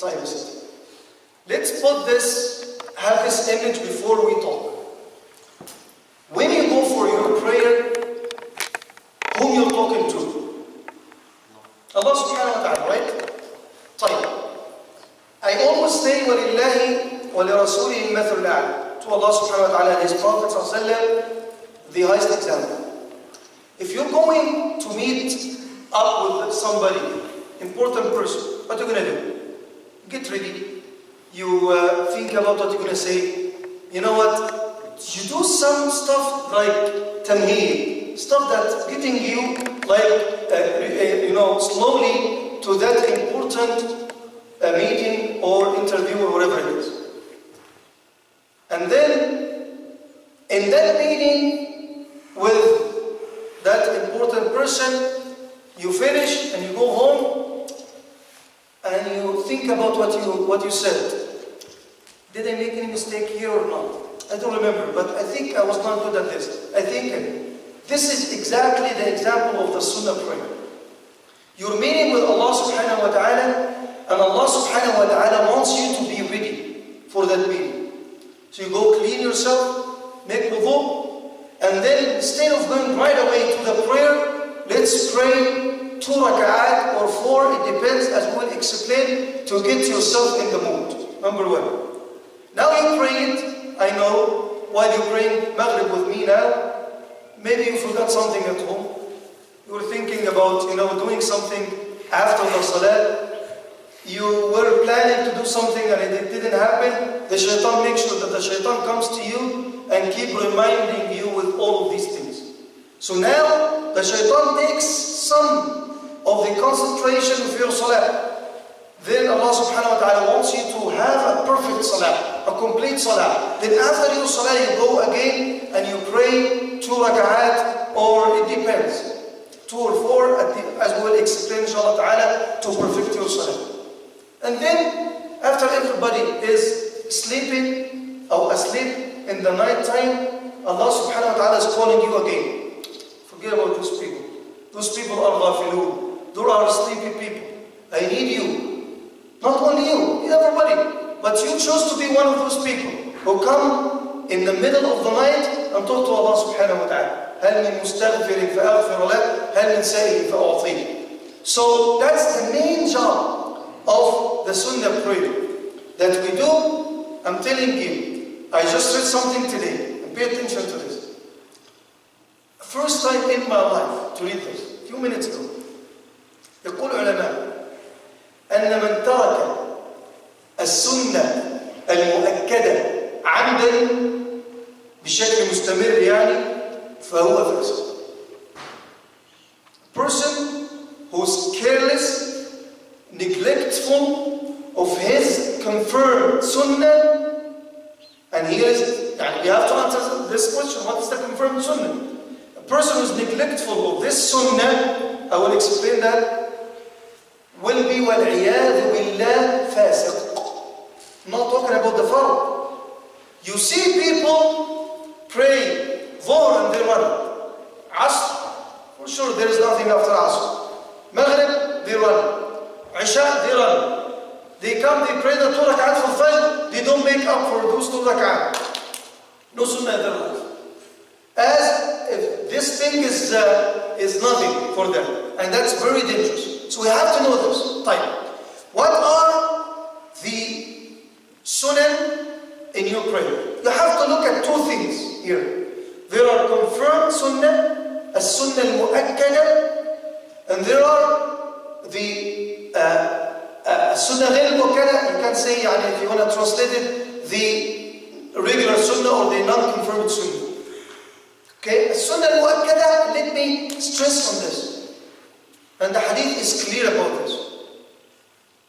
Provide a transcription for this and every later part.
طيب يا سيدي. Let's put this, have this image before we talk. When you go for your prayer, whom you're talking to? Allah subhanahu wa ta'ala, right? طيب. I always say, وَلِلَّهِ وَلِرَسُولِهِ الْمَثَلُ الْأَعْلَى. To Allah subhanahu wa ta'ala and His Prophet the highest example. If you're going to meet up with somebody, important person, what are you going to do? Get ready. You think about what you're going to say. You know what? You do some stuff like tamheed, stuff that's getting you like, slowly to that important meeting or interview or whatever it is. And then, in that meeting with that important person, you finish and you go home and you think about what you said. Did I make any mistake here or not? I don't remember, but I think I was not good at this. I think this is exactly the example of the Sunnah prayer. You're meeting with Allah subhanahu wa ta'ala, and Allah subhanahu wa ta'ala wants you to be ready for that meeting. So you go clean yourself, make wudu, and then instead of going right away to the prayer, let's pray 2 rak'at or 4, it depends, as we'll explain, to get yourself in the mood. Number 1. Now you pray it, I know, while you're praying Maghrib with me now, maybe you forgot something at home. You were thinking about, doing something after the salah. You were planning to do something and it didn't happen. The shaitan makes sure that the shaitan comes to you and keep reminding you with all of these things. So now, the shaitan takes some of the concentration of your salah. Then Allah subhanahu wa ta'ala wants you to have a perfect salah, a complete salah. Then after your salah, you go again and you pray 2 rak'at, or it depends, 2 or 4, as we will explain inshallah ta'ala, to perfect your salah. And then, after everybody is sleeping or asleep in the night time, Allah subhanahu wa ta'ala is calling you again. Forget about those people. Those people are ghafilun. Those are sleepy people. I need you. Not only you, everybody. But you chose to be one of those people who come in the middle of the night and talk to Allah subhanahu wa ta'ala. هَلْ مِن مُسْتَغْفِرٍ فَأَغْفِرُ لَهُ هَلْ مِن سَائِلٍ فَأُعْطِيهِ. So that's the main job of the Sunnah prayer that we do. I'm telling you, I just read something today, and pay attention to this. First time in my life to read this, a few minutes ago. يقول علماء أن من ترك السنة المؤكدة عمدا بشكل مستمر فهو فاسق. Person who's careless, neglectful of his confirmed sunnah, and here is, we have to answer this question: what is the confirmed sunnah? A person who's neglectful of this sunnah, I will explain that, will be وَالْعِيَاذُ بِاللَّهِ فَاسِقٌ. Not talking about the fard. You see people pray Dhuhr and they run. Asr, for sure there is nothing after Asr. Maghrib, they run. Isha, they run. They come, they pray the 2 rak'at for Fajr, they don't make up for those 2 rak'at. No sunnah in their life. As if this thing is nothing for them. And that's very dangerous. So we have to know this. What are the sunnah in your prayer? You have to look at 2 things here. There are confirmed sunnah, as-sunnah al-mu'akkada, and there are the sunnah al-mu'akkada. You can say, if you want to translate it, the regular sunnah or the non-confirmed sunnah. Okay, as-sunnah al-mu'akkada, let me stress on this. And the hadith is clear about this.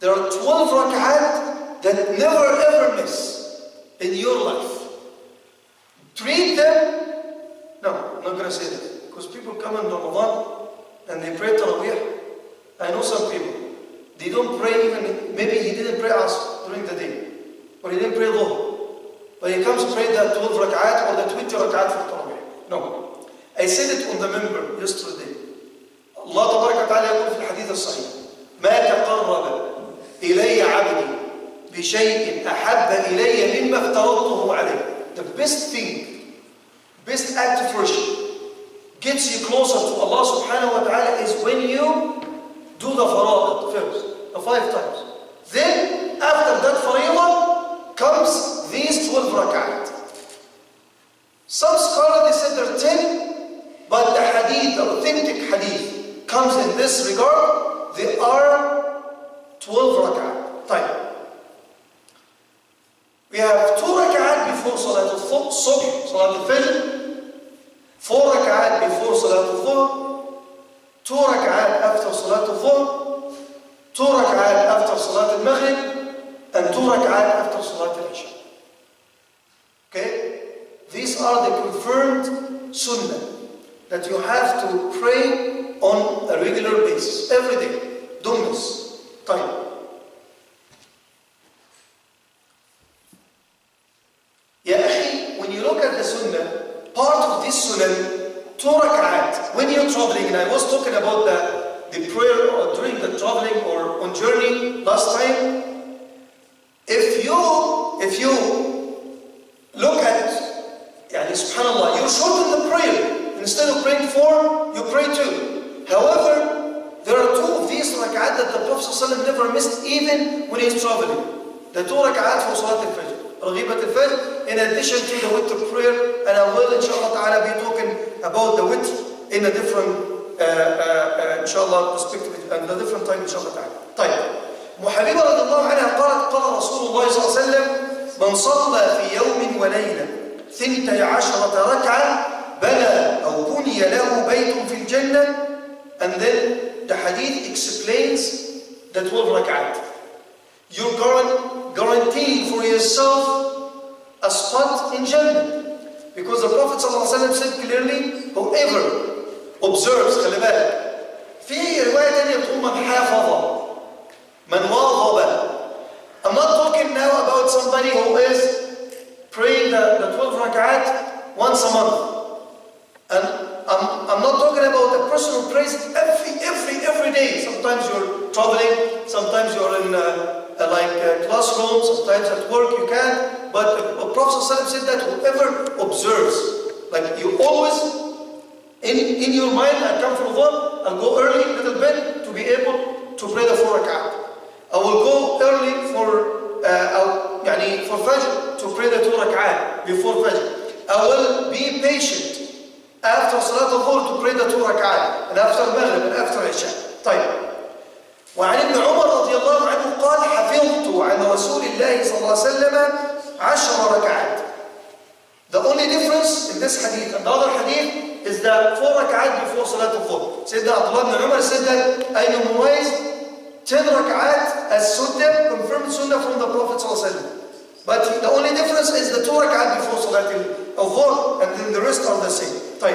There are 12 rak'at that never ever miss in your life. Treat them. No, I'm not going to say that. Because people come in Ramadan and they pray Taraweeh. I know some people. They don't pray even, maybe he didn't pray Asr during the day. Or he didn't pray Dhuhr. But he comes to pray that 12 rak'at or the 20 rak'at for Taraweeh. No. I said it on the member yesterday. Allah تبارك وتعالى يقول في الحديث الصحيح: ما تقرب إلي عبدي بشيء أحب إلي مما افترضته عليه. The best thing, best act of worship gets you closer to Allah subhanahu wa ta'ala is when you do the fara'id first, the 5 times. Then after that fariḍah comes these 12 rak'at. Some scholars they said they're 10, but the hadith, the authentic hadith comes in this regard. They are 12 rak'at. Time. We have 2 rak'at before Salat al-Subh, Salat al-Fajr, 4 rak'at before Salat al-Dhuhr, 2 rak'at after Salat al-Dhuhr, 2 rak'at after Salat al-Maghrib, and 2 rak'at after Salat al-Isha. Okay? These are the confirmed Sunnah that you have to pray on a regular basis, every day. Don't miss time. Ya akhi, when you look at the Sunnah, part of this Sunnah, 2 rak'at, when you're traveling, and I was talking about the prayer or during the traveling or on journey last time, if you look at, yani subhanallah, you shorten the prayer. Instead of praying 4, you pray 2. However, there are 2 of these rak'at that the Prophet ﷺ never missed even when he's traveling. The 2 rak'at for Salat al-Fajr, Raghibat al-Fajr, in addition to the witr prayer, and I will inshallah ta'ala be talking about the witr in a different inshallah perspective and a different time inshallah ta'ala. طيب. محبيبة رضي الله عنها قالت قال رسول الله صلى الله عليه وسلم من صلى في يوم وليلة 12 ركعة بنى أو بني له بيت في الجنة. And then the hadith explains the 12 rak'at. You're guaranteeing for yourself a spot in Jannah. Because the Prophet ﷺ said clearly, whoever observes, خلي بالك, في رواية تانية بتقول من حافظ, من واظب. I'm not talking now about somebody who is praying the 12 rak'at once a month. And I'm not talking about the person who prays it every day. Sometimes you're traveling, sometimes you're in classroom, sometimes at work you can. But the Prophet ﷺ said that whoever observes, like you always, in your mind, I come from work, I'll go early a little bit to be able to pray the 4 rak'at. I will go early for Fajr to pray the 2 rak'at before Fajr. I will be patient after Salat al-Dhuhr to pray the 2 rak'at, and after Maghrib and after Isha. طيب. وعن ابن عمر رضي الله عنه قال حفظت عن رسول الله صلى الله عليه وسلم 10 ركعات. The only difference in this hadith and the other hadith is that 4 rak'at before Salat al-Dhuhr. Sayyidina Abdullah ibn Umar said that I memorized 10 rak'at as sunnah, confirmed sunnah from the Prophet sallallahu alaihi wasallam. But the only difference is the 2 rak'at before Salat al-Dhuhr, and then the rest are the same. طيب.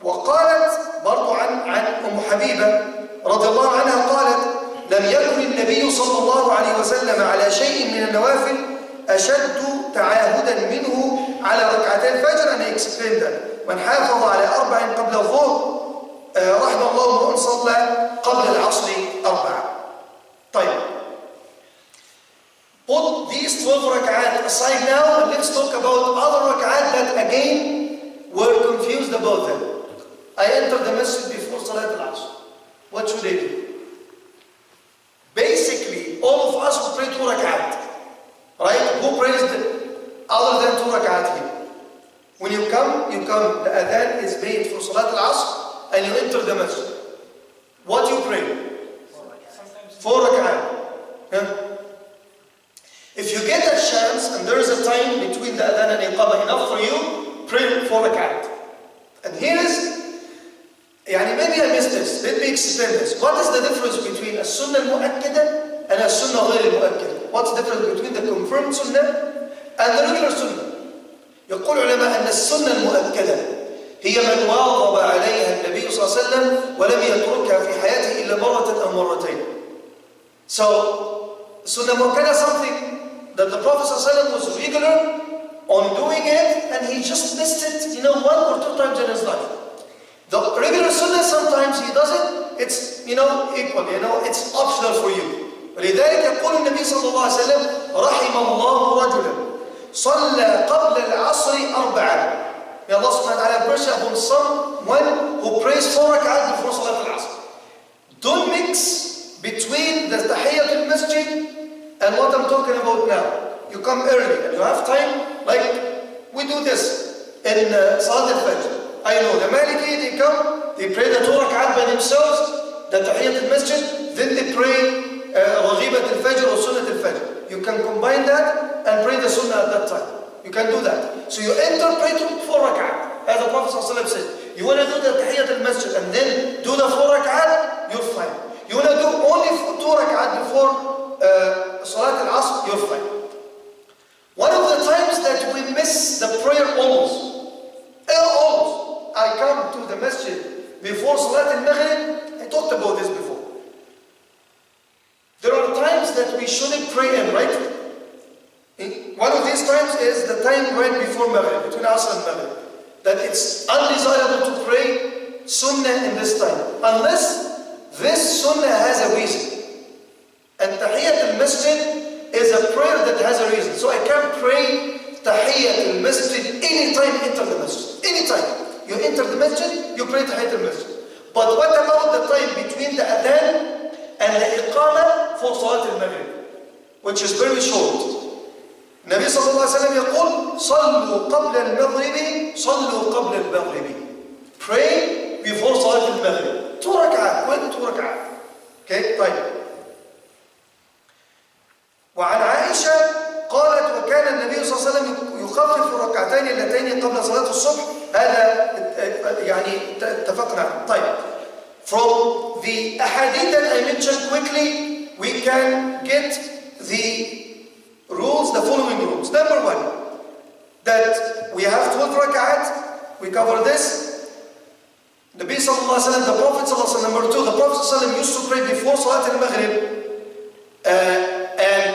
وقالت برضو عن أم حبيبة رضي الله عنها قالت لم يكن النبي صلى الله عليه وسلم على شيء من النوافل أشد تعاهدا منه على ركعتي الفجر. أن explain that من حافظ على 4 قبل الظهر رحم الله من صلى قبل العصر 4. طيب. Put these 12 rak'at aside now and let's talk about other rak'at that again were confused about them. I entered the masjid before Salat al-Asr. What should I do? Basically, all of us will pray 2 rak'at. Right? Who prays other than 2 rak'at here? When you come, the adhan is made for Salat al-Asr and you enter the masjid. What you pray? 4 rak'at. Yeah? If you get a chance and there is a time between the adhan and iqamah enough for you, pray 4 rak'at. And here is, maybe I missed this. Let me explain this. What is the difference between a sunnah al-mu'akkada and a sunnah غير al-mu'akkada? What's the difference between the confirmed sunnah and the regular sunnah? يقول علماء أن السنة المؤكدة هي من واظب عليها النبي صلى الله عليه وسلم ولم يتركها في حياته إلا مرة أو مرتين. So, sunnah mu'akkada is something that the Prophet ﷺ was regular on doing it and he just missed it, 1 or 2 times in his life. The The regular sunnah, sometimes he does it, it's, equal, it's optional for you. ولذلك يقول النبي صلى الله عليه وسلم رحم الله رجلا صلى قبل العصر 4. May Allah subhanahu wa ta'ala have mercy upon someone who prays 4 rak'at before Salat al-Asr. Don't mix between the tahiyyat al-masjid and what I'm talking about now. You come early and you have time, like we do this in Salat al-Fajr. I know the Maliki, they come, they pray the 2 rak'at by themselves, the tahiyyat al-masjid, then they pray Raghibat al-Fajr or Sunnah al-Fajr. You can combine that and pray the Sunnah at that time. You can do that. So you enter, pray 4 rak'at. As the Prophet ﷺ said, you want to do the tahiyyat al-masjid and then do the 4 rak'at, you're fine. You want to do only 2 rak'at before Salat al-Asr, you're fine. One of the times that we miss the prayer almost. I come to the masjid before Salat al-Maghrib. I talked about this before. There are times that we shouldn't pray in, right? One of these times is the time right before Maghrib, between Asr and Maghrib. That it's undesirable to pray Sunnah in this time. Unless this Sunnah has a reason. And Tahiyyat al-Masjid is a prayer that has a reason. So I can pray Tahiyyat al-Masjid anytime you enter the Masjid. Anytime you enter the Masjid, you pray Tahiyyat al-Masjid. But what about the time between the Adhan and the Iqamah for Salat al-Maghrib, which is very short? النبي صلى الله عليه وسلم يقول صلوا قبل المغرب صلوا قبل المغرب. Pray before صلاة المغرب. 2 ركعات. When 2 ركعات. Okay, طيب. وعن عائشة قالت وكان النبي صلى الله عليه وسلم يخفف الركعتين اللتين قبل صلاة الصبح. هذا يعني اتفقنا. طيب. From the ahadith that I mentioned quickly, we can get the rules, the following rules. Number 1, that we have 12 rak'at. We cover this. Nabi sallallahu alaihi wasallam, the Prophet sallallahu alaihi wasallam. Number 2, the Prophet sallallahu alaihi wasallam used to pray before Salat al-Maghrib and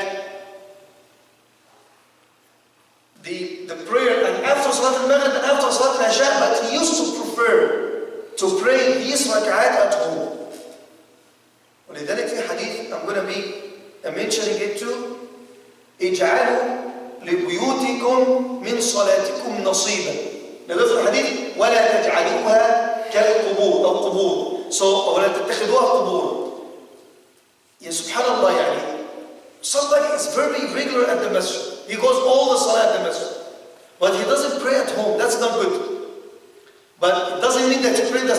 the prayer, and after Salat al-Maghrib and after Salat al-Isha, but he used to prefer to pray these rak'at at home. ولذلك في حديث I'm going to be mentioning it too. اجعلوا لبيوتكم من صلاتكم نصيبا. نضيف الحديث ولا تجعلوها كالقبور أو قبور. So ولا تتخذوها قبور. يا سبحان الله يعني somebody is very regular at the masjid. He goes all the salah at the masjid, but he doesn't pray at home. That's not good. But it doesn't mean that you pray the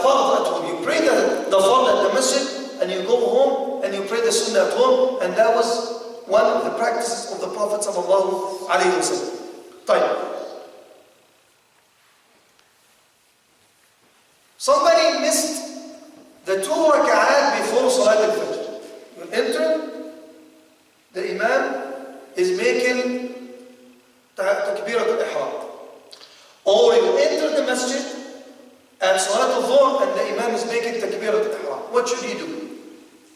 fard at home. You pray the fard at the masjid and you go home and you pray the sunnah at home, and that was one of the practices of the Prophet sallallahu alaihi wasallam. طيب. Somebody missed the 2 rak'at before Salat al-Fajr. You enter, the Imam is making takbirat al-ihram. Or you enter the masjid at Salat al-Dhuhr and the Imam is making takbirat al-ihram. What should you do?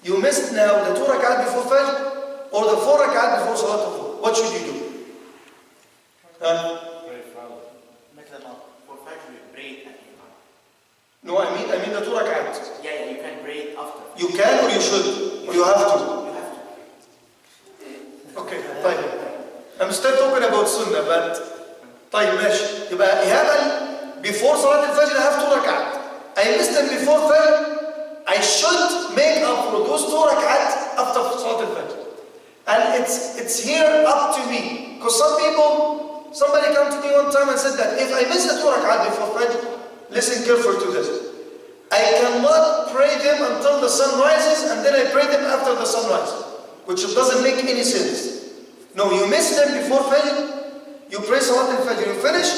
You missed now the 2 rak'at before Fajr or the 4 rak'at before Salat al-Dhuhr. What should you do? Make them up. For Fajr, you pray at Imam. No, I mean the 2 rak'at. Yeah, you can pray it after. You can or you should? Or you have to? You have to. Okay, طيب. I'm still talking about Sunnah, but طيب ماشي. يبقى before Salat al-Fajr I have 2 rak'at. I missed them before Fajr. I should make up for those 2 rak'at after Salat al-Fajr. And it's here up to me. Because somebody came to me one time and said that if I miss the 2 rak'at before Fajr, listen carefully to this. I cannot pray them until the sun rises and then I pray them after the sun rises. Which doesn't make any sense. No, you miss them before Fajr, you pray Salat al-Fajr, you finish,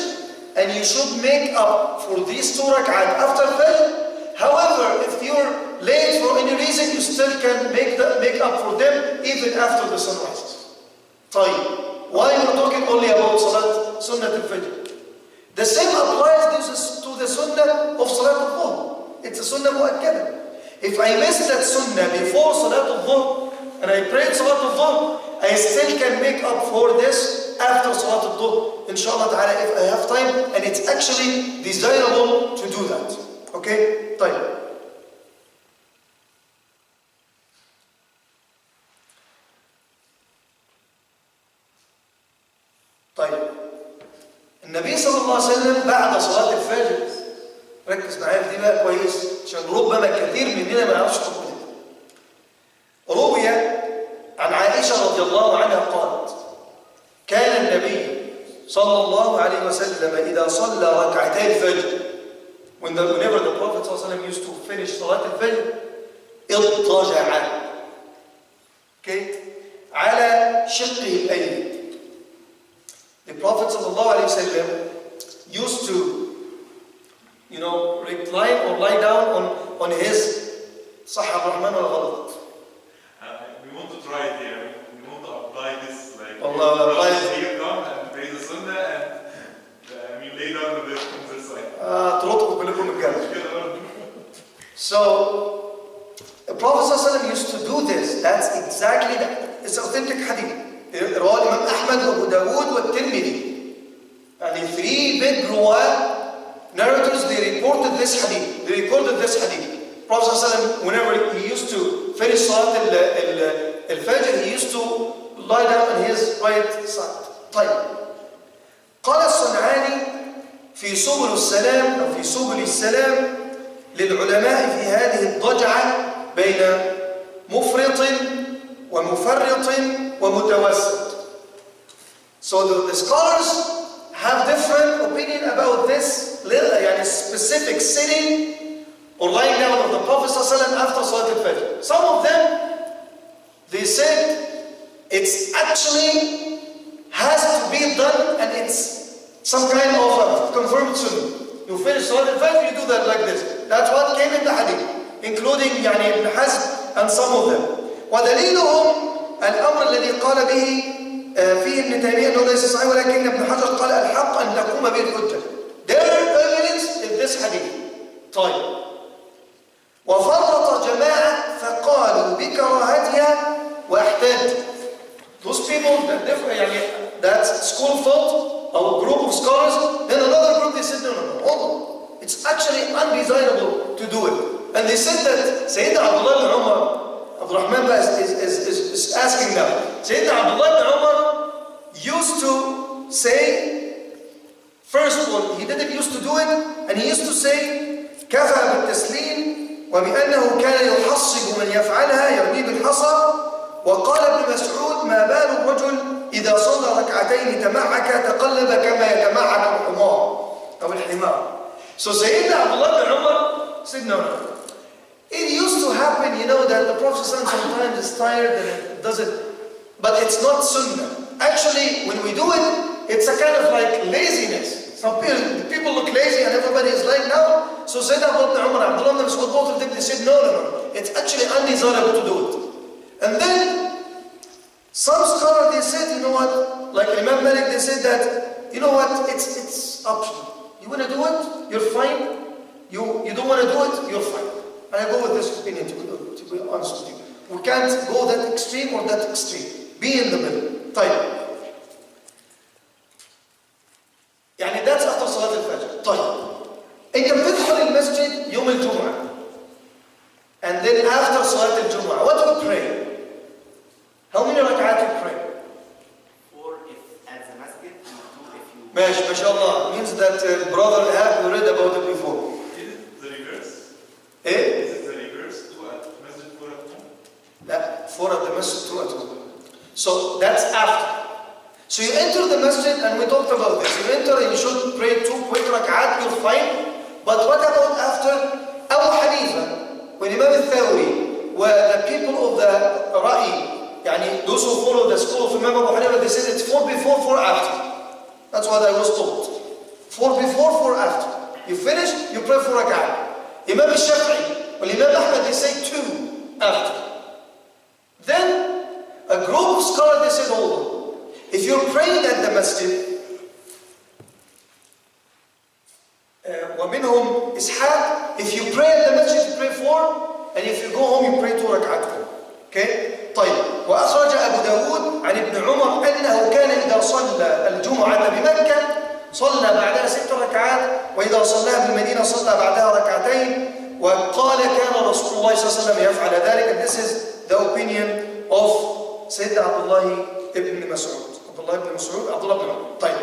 and you should make up for these 2 rak'at after Fajr. However, if you're late for any reason, you still can make up for them even after the sun rises. طيب. Why we're talking only about Salat Sunnah al-Fajr? The same applies to the Sunnah of Salat al-Dhuhr. It's a Sunnah mu'akkada. If I missed that Sunnah before Salat al-Dhuhr and I prayed Salat al-Dhuhr, I still can make up for this after Salat al-Dhuhr. Inshallah ta'ala, if I have time, and it's actually desirable to do that. Okay? طيب. النبي صلى الله عليه وسلم بعد صلاة الفجر، ركز معايا في دي بقى كويس عشان ربما كثير مننا ما يعرفش حكم ده. روي عن عائشة رضي الله عنها قالت: كان النبي صلى الله عليه وسلم إذا صلى ركعتي الفجر، whenever the Prophet صلى الله عليه وسلم used to finish صلاة الفجر اضطجع على شقه الأيمن. The Prophet صلى الله عليه وسلم used to, recline or lie down on his. صح عبد الرحمن ولا غلط؟ We want to try it here. We want to apply this, like, Allah, here come and pray the Sunnah and lay down on this side. تلطقوا كلكم الجنة. So the Prophet صلى الله عليه وسلم used to do this. That's exactly that. It's authentic hadith. رواه الإمام أحمد وأبو داود والترمذي. And the three big narrators, they reported this hadith. They recorded this hadith. Prophet صلى الله عليه وسلم, whenever he used to finish Salat al-Fajr, he used to lie down on his right side. طيب. قال الصنعاني في سبل السلام أو في سبل السلام للعلماء في هذه الضجعة بين مفرط ومفرط ومتوسط. So the scholars have different opinion about this specific sitting or lying down of the Prophet ﷺ after Salat al-Fajr. Some of them, they said it's actually has to be done and it's some kind of a confirmed sunnah. You finish Salat al-Fajr, you do that like this. That's what came in the hadith, including Ibn Hazm and some of them. ودليلهم الأمر الذي قال به فيه ابن تيمية أنه ليس صحيح، ولكن ابن حجر قال الحق أن تقوم به الحجة. Their evidence is this hadith. طيب. وفرط جماعة فقالوا بكراهتها واحتاج. Those people that school thought, a group of scholars, then another group they said no, hold on. It's actually undesirable to do it. And they said that Sayyidina Abdullah ibn Umar, Abdul Rahman is asking now. Sayyidina Abdullah ibn Umar used to say, first of all, he didn't used to do it, and he used to say, كفى بالتسليم وبأنه كان يحصب من يفعلها يرمي بالحصى. وقال ابن مسعود: ما بال الرجل إذا صلى ركعتين تمعك تقلب كما يتمعك الحمار أو الحمار. So Sayyidina Abdullah ibn Umar said no. It used to happen, that the Prophet sometimes is tired and it does it, but it's not sunnah. Actually, when we do it, it's a kind of like laziness. Some people look lazy and everybody is lying down. So Sayyidina Abdullah ibn Mas'ud, both of them, they said no. It's actually undesirable to do it. And then some scholars, they said, like Imam Malik, they said that, it's optional. You want to do it, you're fine. You don't want to do it, you're fine. And I go with this opinion, to be honest with you. We can't go that extreme or that extreme. Be in the middle. طيب. that's after صلاة الفجر. طيب. أنت بتدخل المسجد يوم الجمعة. And then after صلاة الجمعة, what do you pray? How many ركعات you pray? 4 if at the masjid, and 2 if you... ماشي، ما شاء الله. Means that brother have read about it before. Is it the reverse? إيه؟ Is it the reverse? 2 at masjid, 4 at home? لا, 4 at the masjid, 2 at home. So that's after. So you enter the masjid, and we talked about this. You enter and you should pray 2 quick rak'at, you're fine. But what about after? Abu Hanifa, when Imam al-Thawri, where the people of the Ra'i, those who follow the school of Imam Abu Hanifa, they said it's 4 before, 4 after. That's what I was told. 4 before, 4 after. You finish, you pray 4 rak'at. Imam al-Shafi'i, well, Imam Ahmad, they say 2 after. Then, a group of scholars, they said, hold on. If you're praying at the masjid, ومنهم إسحاق, if you pray at the masjid, you pray 4, and if you go home, you pray 2 rak'at. Okay? طيب. وأخرج أبو داود عن ابن عمر أنه كان إذا صلى الجمعة بمكة صلى بعدها 6 ركعات، وإذا صلاها بالمدينة صلى بعدها 2 وقال كان رسول الله صلى الله عليه وسلم يفعل ذلك. And this is the opinion of Sayyidina Abdullah ibn Mas'ud. Abdullah ibn Mas'ud, Abdullah ibn Umar. طيب.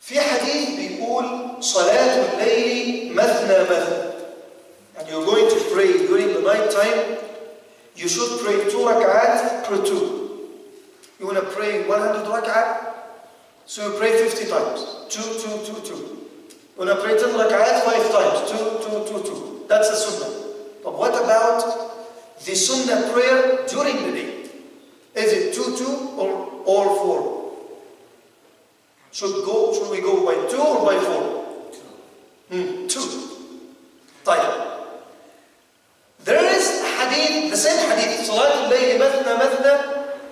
في حديث بيقول صلاة الليل مثنى مثنى. And you're going to pray during the night time, you should pray 2 rak'at per 2. You want to pray 100 rak'at, so you pray 50 times. 2, 2, 2, 2. You want to pray 10 rak'at 5 times. 2, 2, 2, 2. That's the sunnah. But what about the sunnah prayer during the day? Is it 2, 2 or 4? Should we go by 2 or by 4? 2. طيب. There is a hadith, the same hadith, Salatul Layli Mathna Mathna.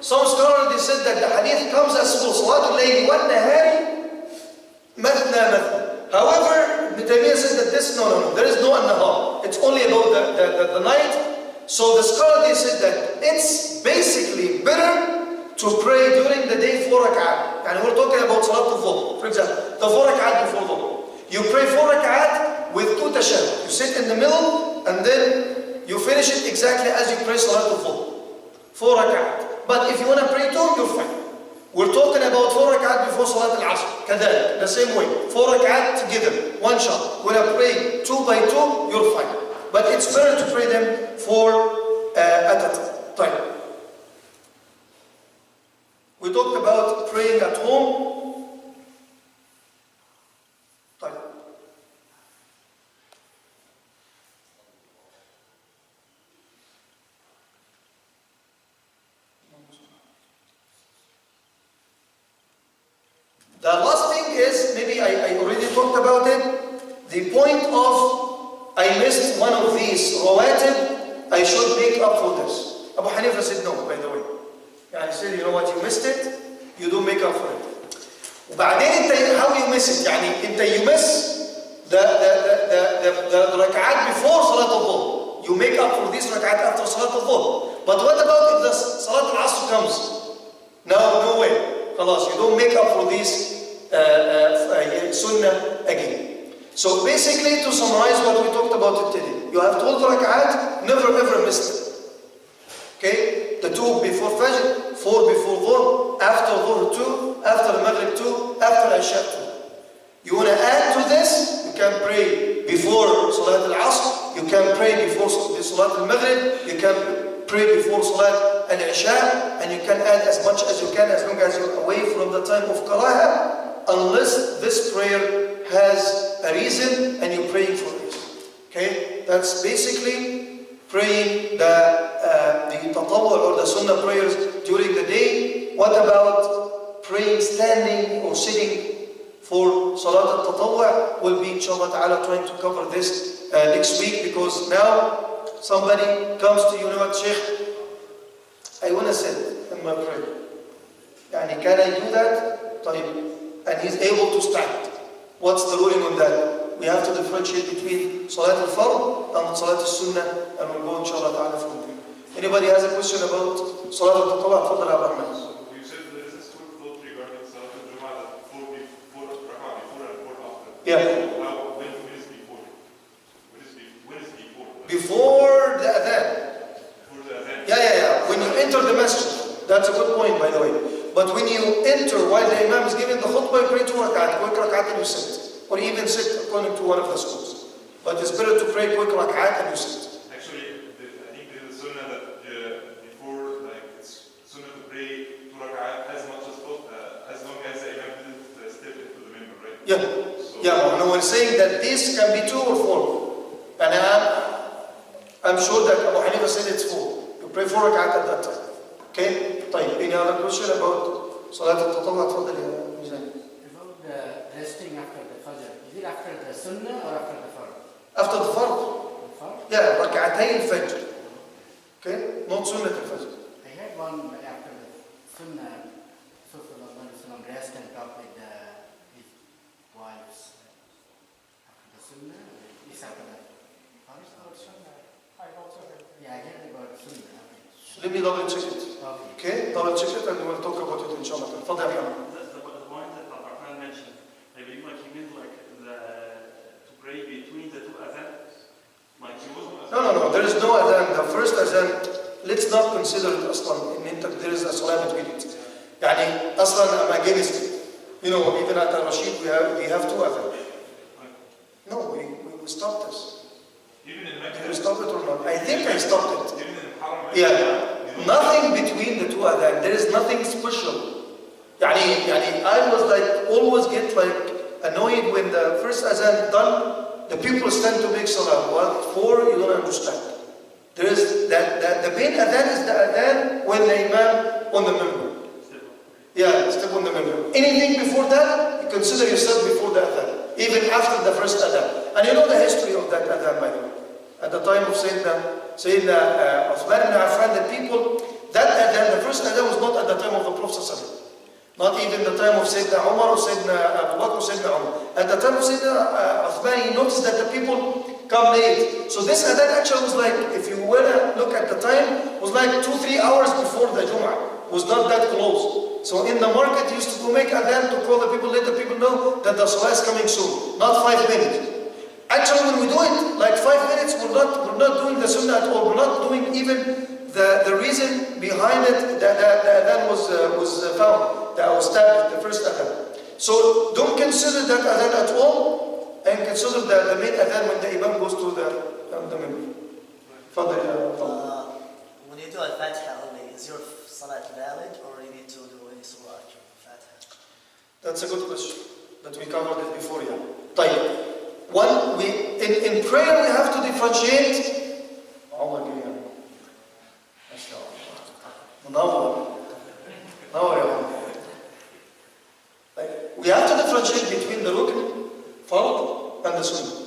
Some scholars they said that the hadith comes as full, Salatul Layli wa Nahari Mathna Mathna. However, Ibn Taymiyyah said that this, no, there is no An-Nahar. It's only about the night. So the scholars they said that it's basically better to pray during the day 4 rak'at. And we're talking about Salatul Dhuhr. For example, the 4 rak'at before Dhuhr. You pray 4 rak'at with 2 tashahhud. You sit in the middle and then you finish it exactly as you pray Salatul Dhuhr. 4 rak'at. But if you want to pray 2, you're fine. We're talking about 4 rak'at before Salat al-Asr. كذلك, the same way. 4 rak'at together, one shot. When I pray 2 by 2, you're fine. But it's better to pray them 4 at a time. We talked about praying at home. طيب. The last thing is, maybe I already talked about it, the point of I missed one of these rawatib, I should make up for this. Abu Hanifa said no, by the way. He said, you know what, you missed it, you don't make up for it. وبعدين how do you miss it? you miss the rak'at before Salat al-Dhuhr. You make up for this rak'at after Salat al-Dhuhr. But what about if the Salat al-Asr comes? No way. خلاص, you don't make up for this sunnah again. So basically, to summarize what we talked about it today, you have 12 rak'at, never ever miss them. Okay? The 2 before Fajr, 4 before Dhuhr, after Dhuhr 2, after Maghrib 2, after Isha 2. You want to add to this, you can pray before Salat al-Asr, you can pray before Salat al-Maghrib, you can pray before Salat al-Isha, and you can add as much as you can as long as you're away from the time of Karaha, unless this prayer has a reason and you're praying for this. Okay? That's basically praying the tatawwu or the sunnah prayers during the day. What about praying standing or sitting for Salat al-Tatawwu? We'll be inshallah ta'ala trying to cover this next week, because now somebody comes to you, know what, Sheikh, I want to sit in my prayer. Can I do that? And he's able to stand. What's the ruling on that? We have to differentiate between Salat al-Fard and Salat al-Sunnah, and we'll go inshallah ta'ala from there. Anybody has a question about Salat al-Tatawwu? Fadal Abrahman. So you said there is a school of thought regarding Salat al-Jum'ah that 4 rak'ah before and 4 after. Yeah. When is before? When is before? Before the adhan. Before the adhan. Yeah. When you enter the masjid. That's a good point, by the way. But when you enter while the imam is giving the khutbah, you pray 2 rak'at, quick rak'at, and you sit. Or even sit according to one of the schools. But it's better to pray quick rak'at and you sit. Actually, I think there's a sunnah that before, it's sunnah to pray 2 rak'at as much as possible, as long as the imam didn't step into the member, right? Yeah. So, no one's saying that this can be 2 or 4. And I'm sure that Abu Hanifa said it's 4. You pray 4 rak'at at that time. Okay? طيب, any other question about Salat al-Tatawwu? تفضل يا ميزان. About the resting after the Fajr, is it after the Sunnah or after the Fard? After the Fard? The Fard? Yeah, rak'atay al-Fajr. Okay? Not Sunnah al-Fajr. I had one after the Sunnah, Sallallahu rest and talk with his wives. After the Sunnah, is after the Fard or Sunnah? I've also heard. Yeah, I heard about Sunnah. Let me double check it. Okay? Double check it and we'll talk about it inshallah. تفضل يا محمد. The point that Abrahman mentioned, I believe he meant to pray between the 2 adhan there is no adhan. The first adhan, let's not consider it aslan. There is a salah between it. يعني aslan I'm against it. You know, even at Al-Rashid we have two adhan. No, we stopped this. Even in Mecca. Did you stop it or not? I think I stopped it. Even in Haram. Yeah. Nothing between the two adhan. There is nothing special. يعني I was like, always get like annoyed when the first adhan done, the people stand to make salah. What for? You don't understand. There is that the main adhan is the adhan when the imam on the member. Yeah, step on the member. Anything before that, you consider yourself before the adhan, even after the first adhan. And you know the history of that adhan, by the way. At the time of Sayyidina Uthman ibn Affan, the people, that adhan, the first adhan was not at the time of the Prophet ﷺ. Not even the time of Sayyidina Umar or Sayyidina Abu Bakr or Sayyidina Umar. At the time of Sayyidina Uthman, he noticed that the people come late. So this adhan actually was like, if you were to look at the time, was like 2-3 hours before the Jum'ah. Was not that close. So in the market, used to go make adhan to call the people, let the people know that the salah is coming soon. Not 5 minutes. Actually, when we do it, like 5 minutes, we're not doing the sunnah at all. We're not doing even the reason behind it that the adhan was found, that was established, the first adhan. So don't consider that adhan at all, and consider the main adhan when the imam goes to the member. When you do al-Fatiha only, is your salat valid, or you need to do any surah after al-Fatiha? That's a good question, but we covered it before, yeah. طيب. One, in prayer we have to differentiate. Allah give you. We have to differentiate between the rukn, fard, and the sunnah.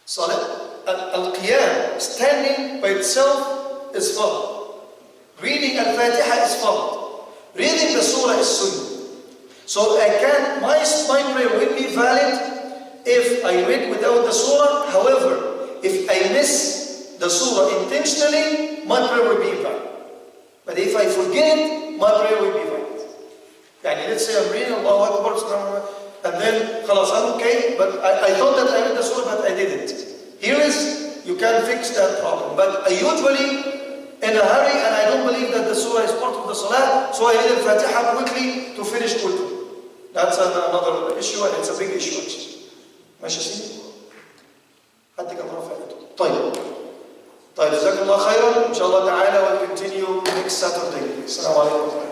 Salah, al-qiyam, standing by itself is fard. Reading al-Fatiha is fard. Reading the surah is sunnah. So my prayer will be valid if I read without the surah. However, if I miss the surah intentionally, my prayer will be invalid. But if I forget it, my prayer will be valid. Yani let's say I'm reading Allahu Akbar, and then khalas, I'm okay, but I thought that I read the surah, but I didn't. Here is, you can fix that problem. But I usually in a hurry, and I don't believe that the surah is part of the salah, so I read al-Fatiha quickly to finish quickly. That's another issue, and it's a big issue actually. ماشي سيدي؟ حد كان رافع يده. طيب جزاك الله خيرا. إن شاء الله تعالى we'll continue next Saturday. السلام عليكم.